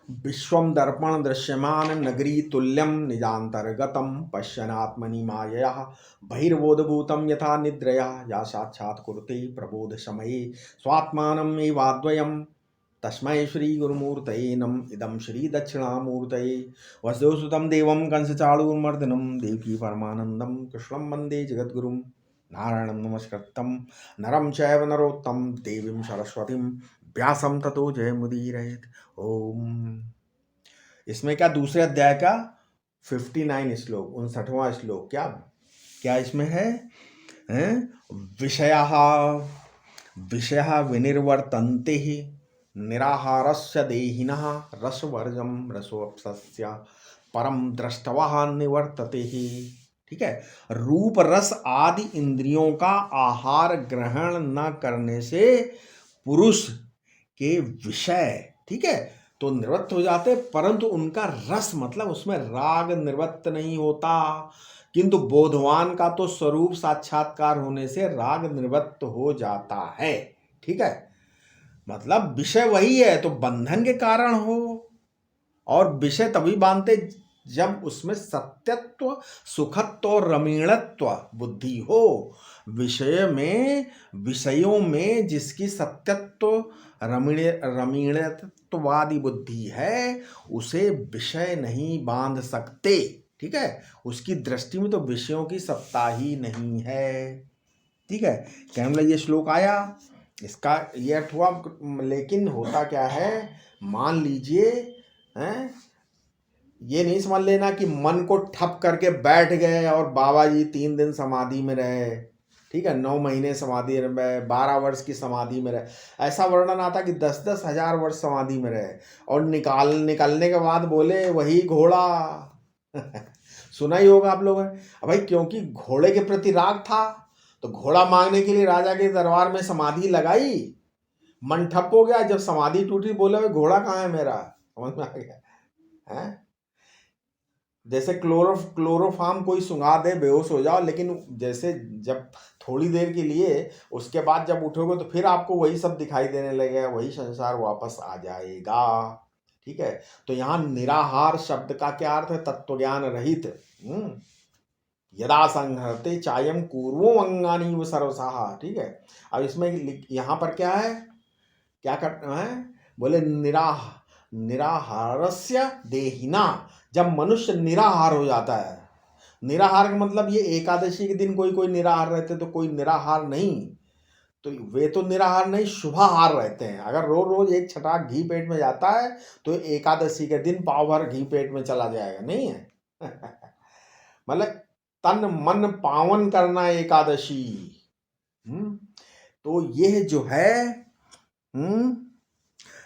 विश्वम दर्पण दृश्यमान नगरी तुल्यम निजांतर्गतम पश्यनात्मनि मायया बहिर्बोधभूतं यथा निद्रया या साक्षात् कुरुते प्रबोध समये स्वात्मानम् एवाद्वयम् तस्मै श्री गुरुमूर्तये नम इदं श्री दक्षिणामूर्तये वसुदेवसुतं देवं कंसचाणूरमर्दनं देवकी परमानंदं कृष्णं वंदे जगद्गुरुं नारायणं नमस्कृतं नरं चैव नरोत्तमं देवीं सरस्वतीं व्यासं ततो जयमुदीरयेत्। ओम। इसमें क्या दूसरे अध्याय का 59 श्लोक 59वां श्लोक क्या क्या इसमें है, विषयाः विषयाः विनिर्वर्तन्ते ही निराहारस्य देहिनः रसवर्जम रसोऽप्सस्य परम दृष्टवः निवर्तते ही। ठीक है, रूप रस आदि इंद्रियों का आहार ग्रहण न करने से पुरुष के विषय, ठीक है, तो निवृत्त हो जाते, परंतु उनका रस मतलब उसमें राग निवृत्त नहीं होता, किंतु बोधवान का तो स्वरूप साक्षात्कार होने से राग निवृत्त हो जाता है। ठीक है, मतलब विषय वही है तो बंधन के कारण हो, और विषय तभी बांधते जब उसमें सत्यत्व सुखत्व और रमीणत्व बुद्धि हो। विषय में विषयों में जिसकी सत्यत्व रमीणत्ववादी बुद्धि है उसे विषय नहीं बांध सकते। ठीक है, उसकी दृष्टि में तो विषयों की सत्ता ही नहीं है। ठीक है, कहने मतलब ये श्लोक आया, इसका ये अर्थ हुआ, लेकिन होता क्या है, मान लीजिए हैं, ये नहीं समझ लेना कि मन को ठप करके बैठ गए और बाबा जी 3 दिन समाधि में रहे, ठीक है, 9 महीने समाधि में, 12 वर्ष की समाधि में रहे। ऐसा वर्णन आता कि 10-10 हजार वर्ष समाधि में रहे और निकलने के बाद बोले वही घोड़ा। सुना ही होगा आप लोगों ने। भाई क्योंकि घोड़े के प्रति राग था तो घोड़ा मांगने के लिए राजा के दरबार में समाधि लगाई, मन ठप हो गया, जब समाधि टूटी बोले भाई घोड़ा कहाँ है मेरा, समझ में आ गया है। जैसे क्लोरोफार्म कोई सुंघा दे बेहोश हो जाओ, लेकिन जैसे जब थोड़ी देर के लिए, उसके बाद जब उठोगे तो फिर आपको वही सब दिखाई देने लगेगा, वही संसार वापस आ जाएगा। ठीक है, तो यहाँ निराहार शब्द का क्या अर्थ है, तत्व ज्ञान रहित। यदा संहरते चायम कूर्वो अंगानी व सर्वसाहा। ठीक है, अब इसमें यहाँ पर क्या है, क्या करना है, बोले निराहारस्य देहिना। जब मनुष्य निराहार हो जाता है, निराहार का मतलब ये एकादशी के दिन कोई कोई निराहार रहते तो कोई निराहार नहीं, तो वे तो निराहार नहीं शुभाहार रहते हैं। अगर रोज रोज एक छटाक घी पेट में जाता है तो एकादशी के दिन पाव भर घी पेट में चला जाएगा, नहीं है। मतलब तन मन पावन करना एकादशी। तो यह जो है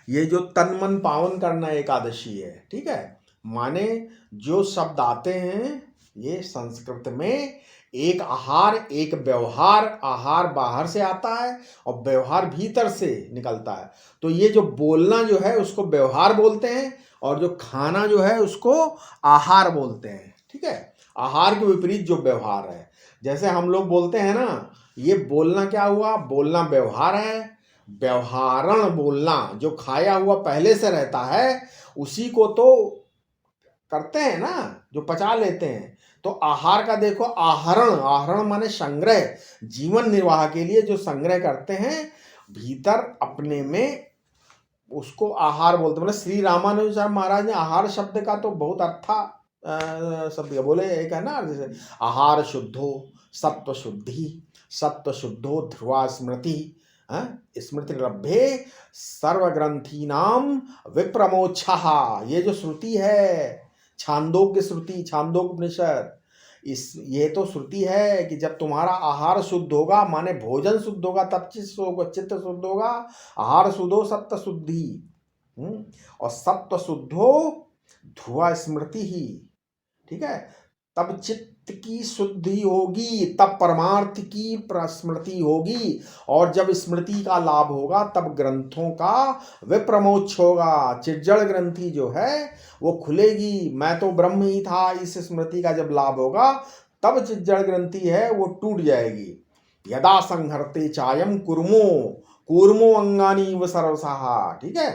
ये जो तन मन पावन करना एकादशी है। ठीक है, माने जो शब्द आते हैं ये संस्कृत में एक आहार एक व्यवहार, आहार बाहर से आता है और व्यवहार भीतर से निकलता है। तो ये जो बोलना जो है उसको व्यवहार बोलते हैं और जो खाना जो है उसको आहार बोलते हैं। ठीक है, आहार के विपरीत जो व्यवहार है, जैसे हम लोग बोलते हैं ना, ये बोलना क्या हुआ, बोलना व्यवहार है। व्यवहारण बोलना जो खाया हुआ पहले से रहता है उसी को तो करते हैं ना, जो पचा लेते हैं। तो आहार का देखो, आहरण, आहरण माने संग्रह, जीवन निर्वाह के लिए जो संग्रह करते हैं भीतर अपने में, उसको आहार बोलते हैं। मतलब श्री रामानुजाचार्य महाराज ने आहार शब्द का तो बहुत अच्छा शब्द बोले, एक है ना, जैसे आहार शुद्धो सत्व शुद्धि, सत्व शुद्धो ध्रुवा स्मृति, स्मृति लभ्ये सर्वग्रंथी नाम विप्रमोच्छा। ये जो श्रुति है छांदोग्य श्रुति, छांदोग्योपनिषद, ये तो श्रुति है कि जब तुम्हारा आहार शुद्ध होगा, माने भोजन शुद्ध होगा, तब चित्त शुद्ध होगा। आहार शुद्धो सत्व शुद्धि, और सत्व शुद्धो ध्रुवा स्मृति ही। ठीक है, तब चित्त की शुद्धि होगी, तब परमार्थ की प्रस्मृति होगी, और जब स्मृति का लाभ होगा तब ग्रंथों का विप्रमोक्ष होगा। चिज्जड़ ग्रंथि जो है वो खुलेगी, मैं तो ब्रह्म ही था, इस स्मृति का जब लाभ होगा तब चिज्जड़ ग्रंथि है वो टूट जाएगी। यदा संहरते चायम कूर्मो अंगानी व सर्वसाहा। ठीक है,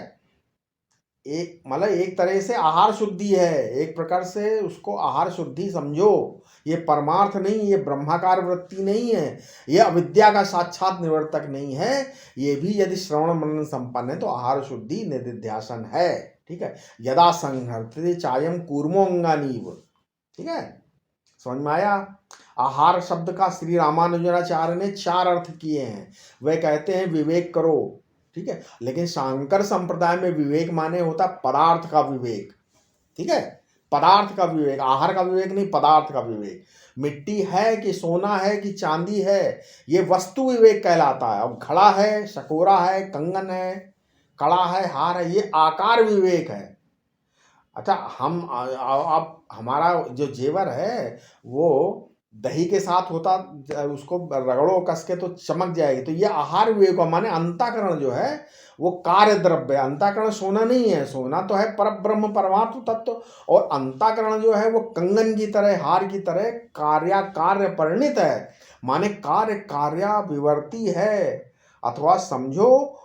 एक मतलब एक तरह से आहार शुद्धि है, एक प्रकार से उसको आहार शुद्धि समझो। ये परमार्थ नहीं, ये ब्रह्माकार वृत्ति नहीं है, ये अविद्या का साक्षात निवर्तक नहीं है। ये भी यदि श्रवण मनन संपन्न है तो आहार शुद्धि निधिध्यासन है। ठीक है, यदा संहर्ते चायम कूर्मो अंगानीव। ठीक है, समझ में आया। आहार शब्द का श्री रामानुजाचार्य ने 4 अर्थ किए हैं। वे कहते हैं विवेक करो। ठीक है, लेकिन शांकर संप्रदाय में विवेक माने होता पदार्थ का विवेक। ठीक है, पदार्थ का विवेक, आहार का विवेक नहीं, पदार्थ का विवेक। मिट्टी है कि सोना है कि चांदी है, ये वस्तु विवेक कहलाता है। अब घड़ा है, शकोरा है, कंगन है, कड़ा है, हार है, ये आकार विवेक है। अच्छा, हम अब हमारा जो जेवर है वो दही के साथ होता, उसको रगड़ो कस के तो चमक जाएगी। तो ये आहार विवेक माने अंतःकरण जो है वो कार्य द्रव्य है। अंतःकरण सोना नहीं है, सोना तो है पर ब्रह्म परमात्म तत्व, और अंतःकरण जो है वो कंगन की तरह, हार की तरह कार्य परिणित है। माने कार्य कार्या विवर्ती है, अथवा समझो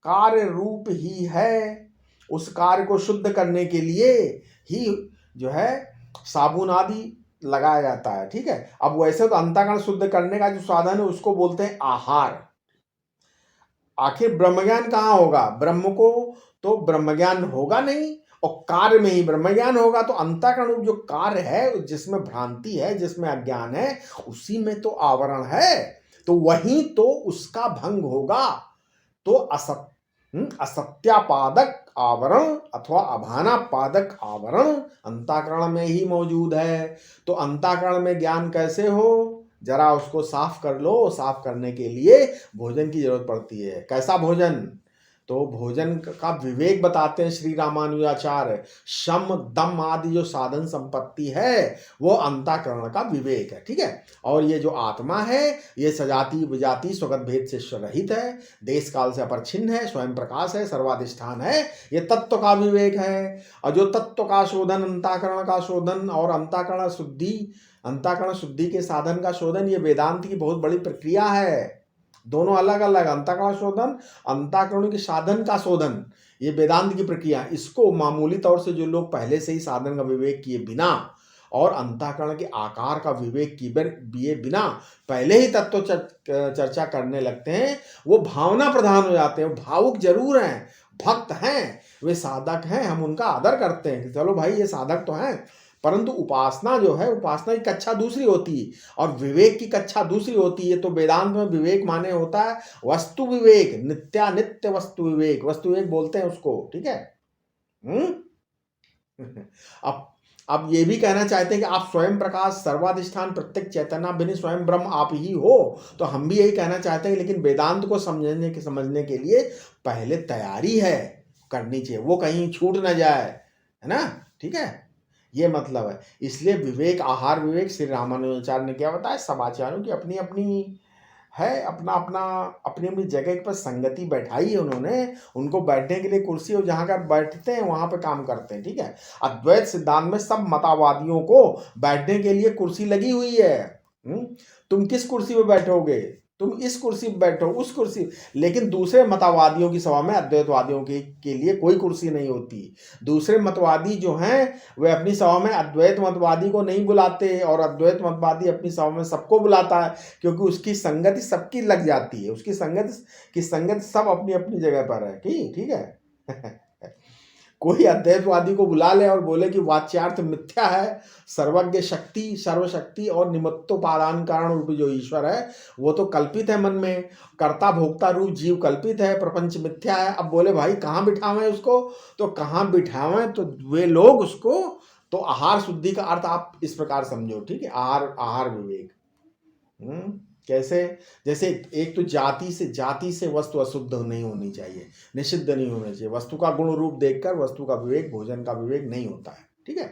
कार्य रूप ही है। उस कार्य को शुद्ध करने के लिए ही जो है साबुन आदि लगाया जाता है। ठीक है, अब वैसे तो अंतःकरण शुद्ध करने का जो साधन है उसको बोलते हैं आहार। आखिर ब्रह्मज्ञान कहाँ होगा? ब्रह्म को तो ब्रह्मज्ञान होगा नहीं, और कार्य में ही ब्रह्मज्ञान होगा। तो अंतःकरण जो कार्य है, जिसमें भ्रांति है, जिसमें अज्ञान है, उसी में तो आवरण है, तो वहीं तो उसका भंग होगा। तो असत्यापादक आवरण अथवा अभानापादक आवरण अंतःकरण में ही मौजूद है। तो अंतःकरण में ज्ञान कैसे हो? जरा उसको साफ कर लो। साफ करने के लिए भोजन की जरूरत पड़ती है। कैसा भोजन? तो भोजन का विवेक बताते हैं श्री रामानुजाचार्य। शम दम आदि जो साधन संपत्ति है वो अंतःकरण का विवेक है। ठीक है, और ये जो आत्मा है ये सजाति विजाति स्वगत भेद से रहित है, देश काल से अपरिच्छिन्न है, स्वयं प्रकाश है, सर्वाधिष्ठान है। ये तत्व का विवेक है। और जो तत्व का शोधन, अंतःकरण का शोधन और अंतःकरण शुद्धि के साधन का शोधन, ये वेदांत की बहुत बड़ी प्रक्रिया है। दोनों अलग अलग, अंतःकरण शोधन, अंतःकरण के साधन का शोधन, ये वेदांत की प्रक्रिया। इसको मामूली तौर से जो लोग पहले से ही साधन का विवेक किए बिना और अंतःकरण के आकार का विवेक किए बिना पहले ही तत्व चर्चा करने लगते हैं, वो भावना प्रधान हो जाते हैं। भावुक जरूर हैं, भक्त हैं, वे साधक हैं, हम उनका आदर करते हैं कि चलो भाई ये साधक तो हैं, परंतु उपासना जो है, उपासना की कक्षा दूसरी होती है और विवेक की कक्षा दूसरी होती है। तो वेदांत में विवेक माने होता है वस्तु विवेक, नित्यानित्य वस्तु विवेक, वस्तु विवेक बोलते हैं उसको। ठीक है। अब ये भी कहना चाहते हैं कि आप स्वयं प्रकाश, सर्वाधिष्ठान, प्रत्येक चैतन्य बिना स्वयं ब्रह्म आप ही हो। तो हम भी यही कहना चाहते हैं, लेकिन वेदांत को समझने के लिए पहले तैयारी है करनी चाहिए, वो कहीं छूट ना जाए, है ना। ठीक है, ये मतलब है। इसलिए विवेक, आहार विवेक श्री रामानुजाचार्य ने क्या बताया, सब आचार्यों की अपनी अपनी है, अपना अपना अपनी अपनी जगह पर संगति बैठाई है उन्होंने। उनको बैठने के लिए कुर्सी, और जहाँ कर बैठते हैं वहां पे काम करते हैं। ठीक है, अद्वैत सिद्धांत में सब मतवादियों को बैठने के लिए कुर्सी लगी हुई है। तुम किस कुर्सी पे बैठोगे? तुम इस कुर्सी पे बैठो, उस कुर्सी, लेकिन दूसरे मतवादियों की सभा में अद्वैतवादियों के लिए कोई कुर्सी नहीं होती। दूसरे मतवादी जो हैं वे अपनी सभा में अद्वैत मतवादी को नहीं बुलाते, और अद्वैत मतवादी अपनी सभा में सबको बुलाता है, क्योंकि उसकी संगति सबकी लग जाती है। उसकी संगति सब अपनी अपनी जगह पर है। ठीक है। कोई अद्वैतवादी को बुला ले और बोले कि वाच्यार्थ मिथ्या है, सर्वज्ञ शक्ति, सर्वशक्ति और निमित्तोपादान कारण रूप जो ईश्वर है वो तो कल्पित है, मन में कर्ता भोक्ता रूप जीव कल्पित है, प्रपंच मिथ्या है। अब बोले भाई कहाँ बिठावें उसको? तो कहाँ बिठावें? तो वे लोग उसको, तो आहार शुद्धि का अर्थ आप इस प्रकार समझो। ठीक है, आहार विवेक कैसे? जैसे एक तो जाति से वस्तु अशुद्ध नहीं होनी चाहिए, निषिद्ध नहीं होना चाहिए। वस्तु का गुण रूप देखकर वस्तु का विवेक, भोजन का विवेक नहीं होता है। ठीक है।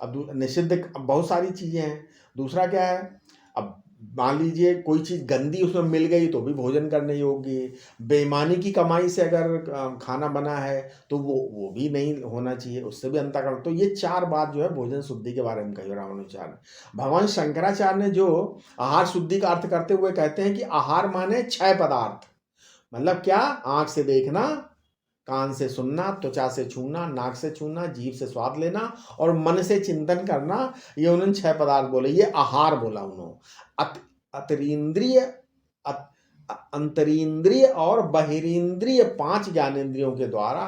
अब निषिद्ध बहुत सारी चीजें हैं। दूसरा क्या है, अब मान लीजिए कोई चीज गंदी उसमें मिल गई तो भी भोजन करने योग्य। बेईमानी की कमाई से अगर खाना बना है तो वो भी नहीं होना चाहिए, उससे भी अंतःकरण। तो ये 4 बात जो है भोजन शुद्धि के बारे में कही रामानुजाचार्य। भगवान शंकराचार्य ने जो आहार शुद्धि का अर्थ करते हुए कहते हैं कि आहार माने 6 पदार्थ। मतलब क्या? आंख से देखना, कान से सुनना, त्वचा से छूना, नाक से छूना, जीभ से स्वाद लेना और मन से चिंतन करना, ये उन्होंने 6 पदार्थ बोले, ये आहार बोला उन्होंने। अतरीन्द्रिय, अंतरीन्द्रिय और बहिरीन्द्रिय 5 ज्ञानेन्द्रियों के द्वारा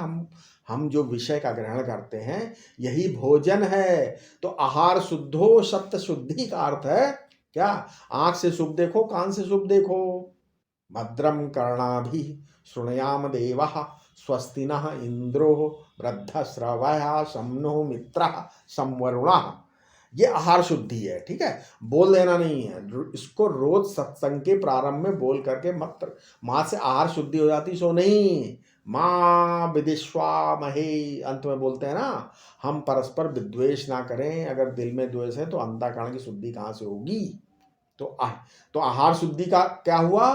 हम जो विषय का ग्रहण करते हैं यही भोजन है। तो आहार शुद्धो, सप्त शुद्धि का अर्थ है क्या? आंख से शुभ देखो, कान से शुभ देखो। भद्रम कर्णाभि शृणुयाम देवः, स्वस्ति नः इंद्रो वृद्धश्रवः, शम्नो मित्रः संवरुणः। ये आहार शुद्धि है, ठीक है, बोल देना नहीं है। इसको रोज सत्संग के प्रारंभ में बोल करके मत, माँ से आहार शुद्धि हो जाती सो नहीं। माँ विदिश्वा महे, अंत में बोलते हैं ना, हम परस्पर विद्वेष ना करें। अगर दिल में द्वेष है तो अंतःकरण की शुद्धि कहाँ से होगी? तो आहार शुद्धि का क्या हुआ?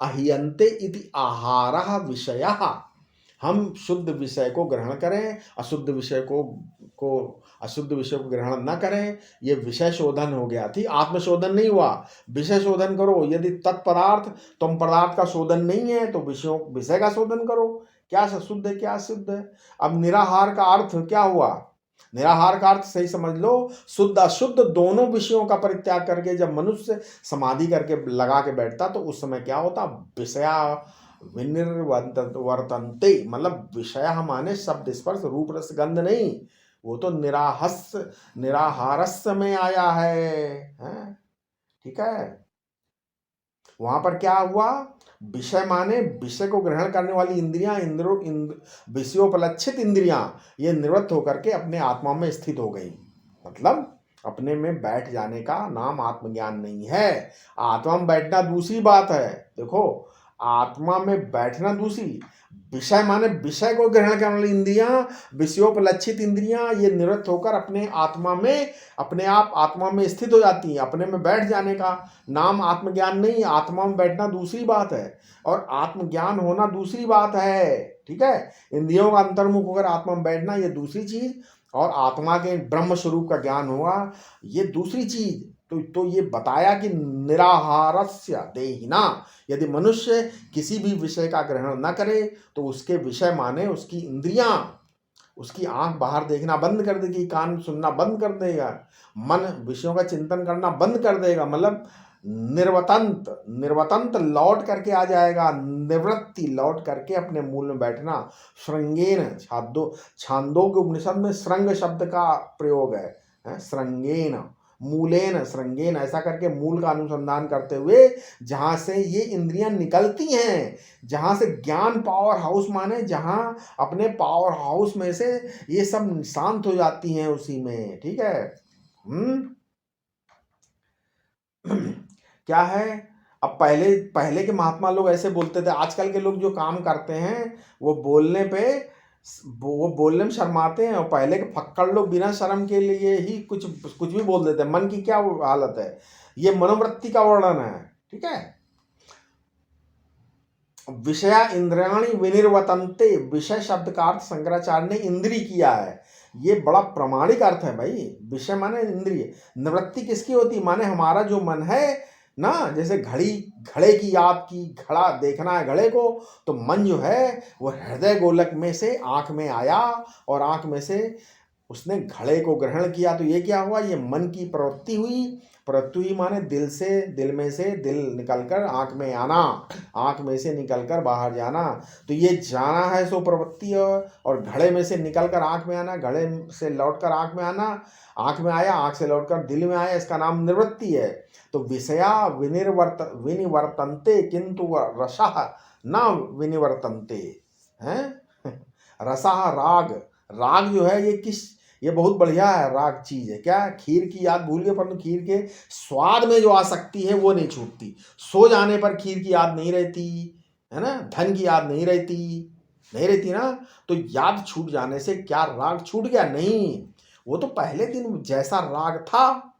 अहियन्ते इति आहारः विषयः। हम शुद्ध विषय को ग्रहण करें, अशुद्ध विषय को ग्रहण न करें। ये विषय शोधन हो गया, थी आत्मशोधन नहीं हुआ। विषय शोधन करो। यदि तत्पदार्थ तुम पदार्थ का शोधन नहीं है तो विषय का शोधन करो, क्या शुद्ध है क्या अशुद्ध है। अब निराहार का अर्थ क्या हुआ? निराहार का अर्थ सही समझ लो, शुद्ध अशुद्ध दोनों विषयों का परित्याग करके जब मनुष्य समाधि करके लगा के बैठता तो उस समय क्या होता? विषया विनिर्वर्तन्ते, मतलब विषय माने शब्द स्पर्श रूप रस गंध नहीं, वो तो निराहारस्य में आया है? ठीक है, वहां पर क्या हुआ? विषय माने विषय को ग्रहण करने वाली इंद्रियां, विषयोपलक्षित इंद्रियां, ये निवृत्त होकर के अपने आत्मा में स्थित हो गई। मतलब अपने में बैठ जाने का नाम आत्मज्ञान नहीं है। आत्मा में बैठना दूसरी बात है। देखो, आत्मा में बैठना दूसरी, विषय माने विषय को ग्रहण करने वाली इंद्रियां, विषयोपलक्षित इंद्रियां, ये निवृत्त होकर अपने आत्मा में, अपने आप आत्मा में स्थित हो जाती हैं। अपने में बैठ जाने का नाम आत्मज्ञान नहीं। आत्मा में बैठना दूसरी बात है और आत्मज्ञान होना दूसरी बात है, ठीक है। इंद्रियों का अंतर्मुख होकर आत्मा में बैठना ये दूसरी चीज, और आत्मा के ब्रह्म स्वरूप का ज्ञान हुआ ये दूसरी चीज। तो ये बताया कि निराहारस्य देहिना, यदि मनुष्य किसी भी विषय का ग्रहण न करे तो उसके विषय माने उसकी इंद्रियां, उसकी आंख बाहर देखना बंद कर देगी, कान सुनना बंद कर देगा, मन विषयों का चिंतन करना बंद कर देगा। मतलब निर्वतंत लौट करके आ जाएगा, निवृत्ति लौट करके अपने मूल में बैठना। श्रृंगेन, छांदोग्य उपनिषद में श्रृंग शब्द का प्रयोग है, श्रृंगेन मूलेन श्रृंगेन, ऐसा करके मूल का अनुसंधान करते हुए जहां से ये इंद्रियां निकलती हैं, जहां से ज्ञान पावर हाउस माने जहां अपने पावर हाउस में से ये सब शांत हो जाती हैं उसी में, ठीक है। क्या है? अब पहले के महात्मा लोग ऐसे बोलते थे। आजकल के लोग जो काम करते हैं वो बोलने में शर्माते हैं, और पहले के फक्कड़ लोग बिना शर्म के लिए ही कुछ भी बोल देते हैं। मन की क्या हालत है, ये मनोवृत्ति का वर्णन है, ठीक है। विषया इंद्रियाणि विनिर्वतन्ते, विषय शब्द का अर्थ शंकराचार्य ने इंद्री किया है। ये बड़ा प्रमाणिक अर्थ है भाई। विषय माने इंद्रिय, निवृत्ति किसकी होती? माने हमारा जो मन है ना, जैसे घड़े की याद की, घड़ा देखना है घड़े को, तो मन जो है वो हृदय गोलक में से आंख में आया और आंख में से उसने घड़े को ग्रहण किया। तो ये क्या हुआ? ये मन की प्रवृत्ति हुई। प्रवृत्ति हुई माने दिल में से दिल निकलकर आंख में आना, आंख में से निकलकर बाहर जाना। तो ये जाना है सो प्रवृत्ति, और घड़े में से निकलकर आंख में आना, घड़े से लौटकर आंख में आना, आंख में आया, आंख से लौटकर दिल में आया, इसका नाम निवृत्ति है। तो विषया विनिवर्तन्ते किंतु रसः न विनिवर्तन्ते हैं। रसः राग जो है ये बहुत बढ़िया है, राग चीज है। क्या? खीर की याद भूल गए, परंतु खीर के स्वाद में जो आसक्ति है वो नहीं छूटती। सो जाने पर खीर की याद नहीं रहती है ना, धन की याद नहीं रहती ना। तो याद छूट जाने से क्या राग छूट गया? नहीं, वो तो पहले दिन जैसा राग था,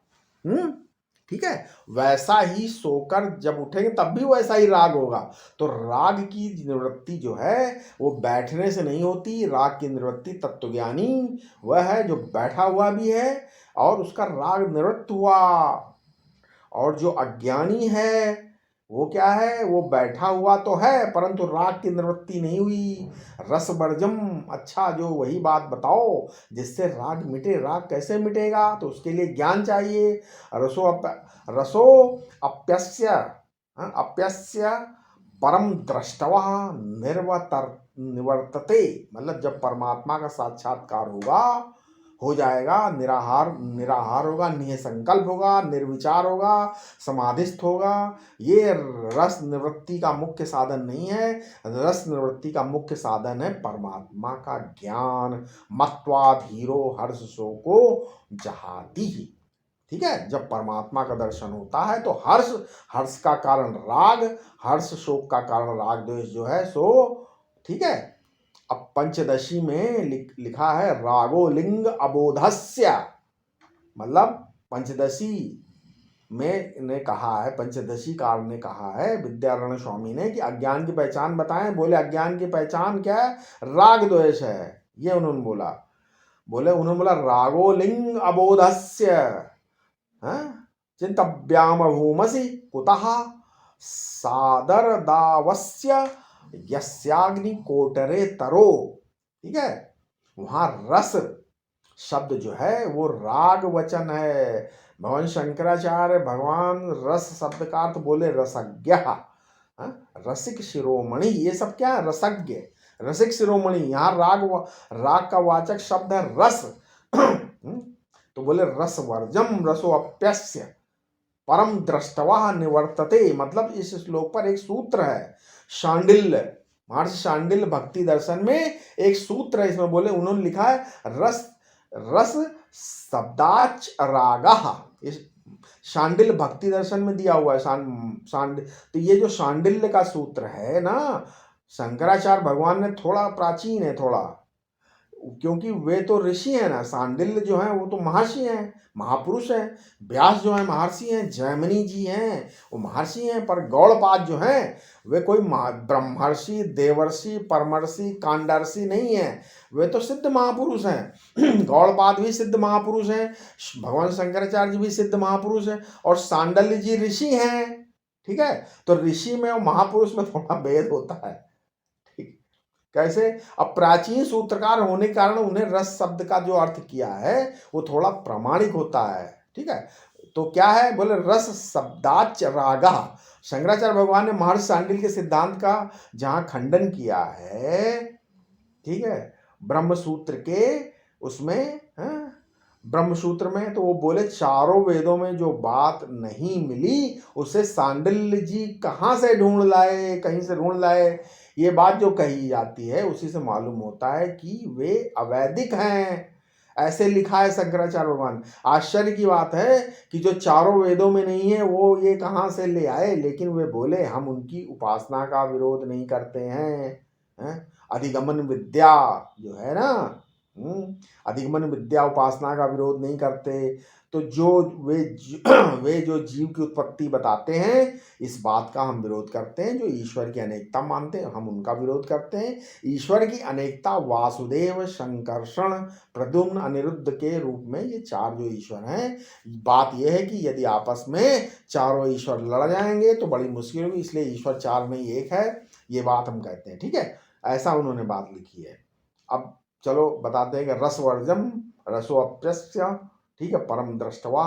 ठीक है, वैसा ही सोकर जब उठेंगे तब भी वैसा ही राग होगा। तो राग की निवृत्ति जो है वो बैठने से नहीं होती। राग की निवृत्ति तत्वज्ञानी वह है जो बैठा हुआ भी है और उसका राग निवृत्त हुआ। और जो अज्ञानी है वो क्या है, वो बैठा हुआ तो है परंतु राग की निवृत्ति नहीं हुई। रस वर्जम, अच्छा जो वही बात बताओ जिससे राग मिटे। राग कैसे मिटेगा, तो उसके लिए ज्ञान चाहिए। रसो अप्यस्य, अप्यस्य परम द्रष्टवा निवर्तते, मतलब जब परमात्मा का साक्षात्कार होगा, हो जाएगा, निराहार निराहार होगा, निसंकल्प होगा, निर्विचार होगा, समाधिस्थ होगा। ये रस निवृत्ति का मुख्य साधन नहीं है। रस निवृत्ति का मुख्य साधन है परमात्मा का ज्ञान। मत्वा धीरो हर्ष शोको जहाती ही। ठीक है, जब परमात्मा का दर्शन होता है तो हर्ष, हर्ष का कारण राग, हर्ष शोक का कारण राग द्वेष जो है सो, ठीक है। अब पंचदशी में लिखा है रागो लिंग अबोधस्य, मतलब पंचदशी में ने कहा है, पंचदशी कार ने कहा है विद्यारण्य स्वामी ने कि अज्ञान की पहचान बताएं। बोले अज्ञान की पहचान क्या है, राग द्वेष है, ये उन्होंने बोला। उन्होंने बोला रागो लिंग अबोधस्य चिंतव्याम भूमसि कुतः सादर दावस्य यस्याग्नि कोटरे तरो। ठीक है, वहां रस शब्द जो है वो राग वचन है। भगवान शंकराचार्य भगवान रस शब्द का अर्थ बोले रसज्ञ, रसिक शिरोमणि, ये सब क्या है, रसज्ञ, रसिक शिरोमणि। यहाँ राग का वाचक शब्द है रस। तो बोले रस वर्जम रसो अप्यस्य परम दृष्टवा निवर्तते, मतलब इस श्लोक पर एक सूत्र है। शांडिल्य, महर्षि शांडिल्य भक्ति दर्शन में एक सूत्र है, इसमें बोले उन्होंने लिखा है रस रस शब्दाच रागा। इस शांडिल्य भक्ति दर्शन में दिया हुआ है। तो ये जो शांडिल्य का सूत्र है ना, शंकराचार्य भगवान ने थोड़ा प्राचीन है थोड़ा, क्योंकि वे तो ऋषि हैं ना। सांडिल्य जो है वो तो महर्षि हैं, महापुरुष हैं। व्यास जो है महर्षि हैं, जैमिनी जी हैं वो महर्षि हैं। पर गौड़पाद जो हैं वे कोई ब्रह्मर्षि, देवर्षि, परमर्षि, कांडर्षि नहीं है, वे तो सिद्ध महापुरुष हैं। गौड़पाद भी सिद्ध महापुरुष हैं, भगवान शंकराचार्य जी भी सिद्ध महापुरुष हैं, और सांडल्य जी ऋषि हैं। ठीक है, तो ऋषि में और महापुरुष में थोड़ा भेद होता है। कैसे, अब प्राचीन सूत्रकार होने के कारण उन्हें रस शब्द का जो अर्थ किया है वो थोड़ा प्रामाणिक होता है। ठीक है, तो क्या है, बोले रस शब्दाच रागा। शंकराचार्य भगवान ने महर्षि शांडिल्य के सिद्धांत का जहां खंडन किया है, ठीक है, ब्रह्मसूत्र के उसमें, ब्रह्मसूत्र में, तो वो बोले चारों वेदों में जो बात नहीं मिली उसे सांडिल्य जी कहाँ से ढूंढ लाए, कहीं से ढूंढ लाए। ये बात जो कही जाती है उसी से मालूम होता है कि वे अवैदिक हैं, ऐसे लिखा है शंकराचार्य भगवान। आश्चर्य की बात है कि जो चारों वेदों में नहीं है वो ये कहाँ से ले आए, लेकिन वे बोले हम उनकी उपासना का विरोध नहीं करते हैं? अधिगमन विद्या जो है ना, अधिगमन विद्या उपासना का विरोध नहीं करते। तो जो वे जो जीव की उत्पत्ति बताते हैं इस बात का हम विरोध करते हैं। जो ईश्वर की अनेकता मानते हैं हम उनका विरोध करते हैं। ईश्वर की अनेकता वासुदेव, संकर्षण, प्रद्युम्न, अनिरुद्ध के रूप में ये चार जो ईश्वर हैं, बात यह है कि यदि आपस में चारों ईश्वर लड़ जाएंगे तो बड़ी मुश्किल होगी, इसलिए ईश्वर चार नहीं एक है, ये बात हम कहते हैं। ठीक है, ऐसा उन्होंने बात लिखी है। अब चलो बताते हैं कि रसवर्जम रसो अप्यस्य, ठीक है, परम दृष्टवा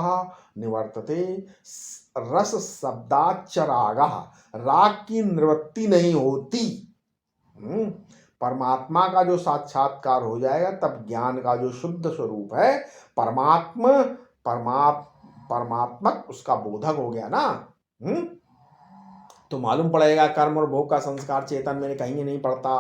निवर्तते। रस शब्दाच रागा, राग की निवृत्ति नहीं होती। परमात्मा का जो साक्षात्कार हो जाएगा तब ज्ञान का जो शुद्ध स्वरूप है परमात्मक उसका बोधक हो गया ना। तो मालूम पड़ेगा कर्म और भोग का संस्कार चेतन में कहीं नहीं पड़ता।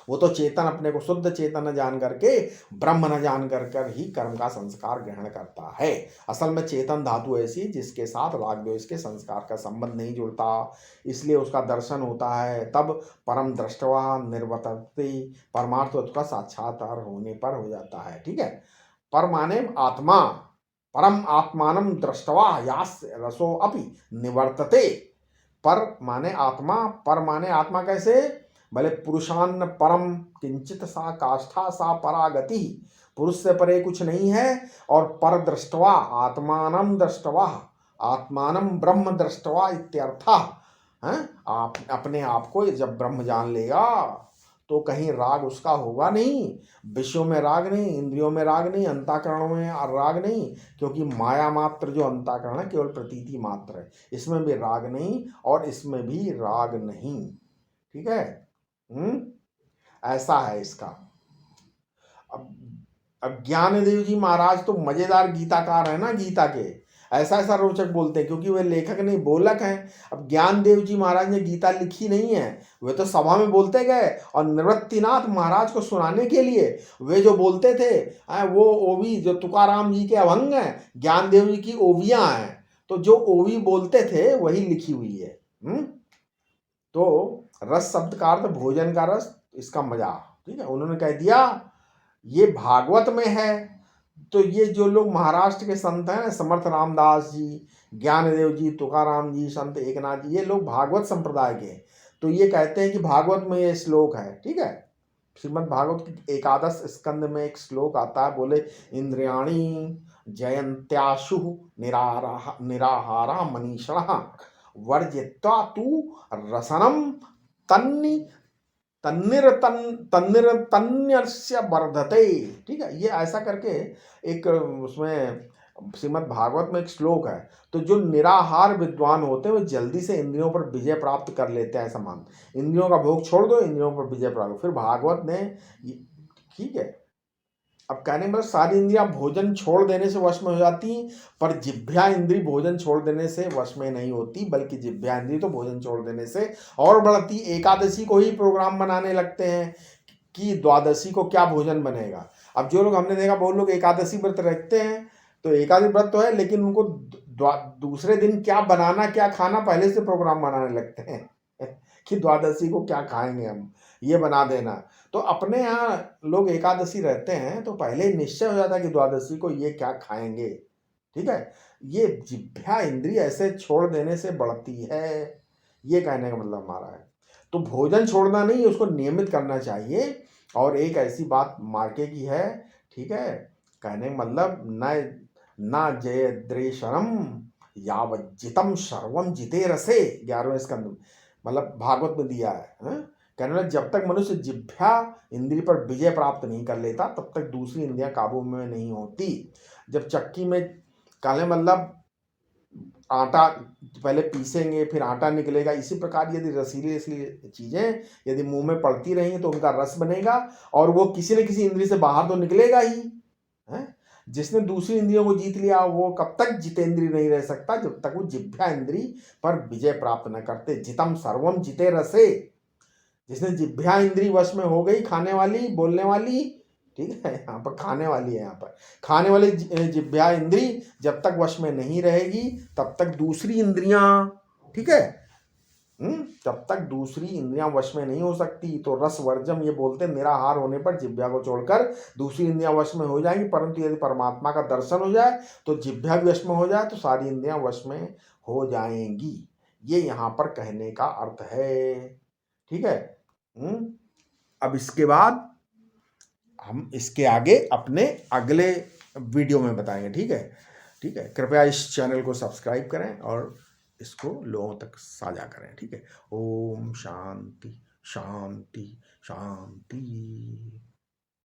वो तो चेतन अपने को शुद्ध चेतन न जान करके, ब्रह्म न जान कर ही कर्म का संस्कार ग्रहण करता है। असल में चेतन धातु ऐसी जिसके साथ राग द्वेष के संस्कार का संबंध नहीं जुड़ता, इसलिए उसका दर्शन होता है तब परम दृष्टवा निर्वर्तते, परमार्थ का साक्षात्कार होने पर हो जाता है। ठीक है, पर माने आत्मा, परम आत्मानम दृष्टवा यास रसो अपि निवर्तते। पर माने आत्मा, पर माने आत्मा कैसे, भले पुरुषान्न परम किंचित सा काष्ठा सा परागति, पुरुष से परे कुछ नहीं है। और पर दृष्टवा आत्मानम दृष्टवा, आत्मानम ब्रह्म दृष्टवा इत्यर्थ, हैं? आप अपने आप को जब ब्रह्म जान लेगा तो कहीं राग उसका होगा नहीं, विषयों में राग नहीं, इंद्रियों में राग नहीं, अंतःकरण में राग नहीं, क्योंकि माया मात्र जो अंतःकरण है केवल प्रतीति मात्र है, इसमें भी राग नहीं और इसमें भी राग नहीं। ठीक है? ऐसा है इसका। अब अब ज्ञानदेव जी महाराज तो मजेदार गीताकार है ना, गीता के ऐसा ऐसा रोचक बोलते हैं क्योंकि वे लेखक नहीं बोलक हैं। अब ज्ञानदेव जी महाराज ने गीता लिखी नहीं है, वे तो सभा में बोलते गए और निवृत्तिनाथ महाराज को सुनाने के लिए वे जो बोलते थे वो ओवी जो तुकाराम जी के अभंग हैं, ज्ञानदेव जी की ओवियां हैं, तो जो ओवी बोलते थे वही लिखी हुई है। तो रस शब्द का अर्थ भोजन का रस, इसका मजा। ठीक है, उन्होंने कह दिया ये भागवत में है। तो ये जो लोग महाराष्ट्र के संत हैं, समर्थ रामदास जी, ज्ञानदेव जी, तुकाराम जी, संत एकनाथ जी, ये लोग भागवत संप्रदाय के, तो ये कहते हैं कि भागवत में ये श्लोक है। ठीक है, श्रीमद् भागवत की एकादश स्कंद में एक श्लोक आता है, बोले इंद्रियाणी जयंत्याशु निराहारा मनीषण वर्जित्वा तू रसनम तन्नि तन्निर्तन्यस्य वर्धते। ठीक है, ये ऐसा करके एक उसमें श्रीमद् भागवत में एक श्लोक है। तो जो निराहार विद्वान होते हैं वो जल्दी से इंद्रियों पर विजय प्राप्त कर लेते हैं, ऐसा मान, इंद्रियों का भोग छोड़ दो, इंद्रियों पर विजय प्राप्त। फिर भागवत ने, ठीक है, अब कहने मतलब सारी इंद्रियां भोजन छोड़ देने से वश में हो जाती, पर जिह्वा इंद्री भोजन छोड़ देने से वश में नहीं होती, बल्कि जिह्वा इंद्री तो भोजन छोड़ देने से और बढ़ती। एकादशी को ही प्रोग्राम बनाने लगते हैं कि द्वादशी को क्या भोजन बनेगा। अब जो लोग हमने देखा, बहुत लोग एकादशी व्रत रखते हैं, तो एकादशी व्रत तो है लेकिन उनको दूसरे दिन क्या बनाना क्या खाना पहले से प्रोग्राम बनाने लगते हैं कि द्वादशी को क्या खाएंगे हम, ये बना देना। तो अपने यहाँ लोग एकादशी रहते हैं तो पहले निश्चय हो जाता है कि द्वादशी को ये क्या खाएंगे। ठीक है, ये जिह्वा इंद्रिय ऐसे छोड़ देने से बढ़ती है, ये कहने का मतलब हमारा है। तो भोजन छोड़ना नहीं, उसको नियमित करना चाहिए। और एक ऐसी बात मार्के की है, ठीक है, कहने का मतलब न जय द्रेशरम यावज्जितम सर्वम जिते रसे, 11वें स्कंद, मतलब भागवत में दिया है। कहने लगे जब तक मनुष्य जिह्वा इंद्रिय पर विजय प्राप्त नहीं कर लेता तब तक दूसरी इंद्रियां काबू में नहीं होती। जब चक्की में कहने मतलब आटा पहले पीसेंगे फिर आटा निकलेगा, इसी प्रकार यदि रसीली रसीली चीजें यदि मुंह में पड़ती रही तो उनका रस बनेगा और वो किसी न किसी इंद्रिय से बाहर तो निकलेगा ही है। जिसने दूसरी इंद्रियों को जीत लिया वो कब तक जितेंद्रिय नहीं रह सकता, जब तक वो जिह्वा इंद्रिय पर विजय प्राप्त न करते। जितम सर्वम जिते रसे, जिसने जिह्वा इंद्री वश में हो गई, खाने वाली बोलने वाली, ठीक है, यहाँ पर खाने वाली है, यहाँ पर खाने वाली जिह्वा इंद्री जब तक वश में नहीं रहेगी तब तक दूसरी इंद्रियां, ठीक है, तब तक दूसरी इंद्रियां वश में नहीं हो सकती। तो रस वर्जम ये बोलते, निराहार होने पर जिह्वा को छोड़कर दूसरी इंद्रियां वश में हो जाएंगी। परंतु यदि परमात्मा का दर्शन हो जाए तो जिह्वा भी वश में हो जाए तो सारी इंद्रियां वश में हो जाएंगी। ये यहाँ पर कहने का अर्थ है। ठीक है, अब इसके बाद हम इसके आगे अपने अगले वीडियो में बताएंगे। ठीक है, ठीक है, कृपया इस चैनल को सब्सक्राइब करें और इसको लोगों तक साझा करें। ठीक है, ओम शांति शांति शांति।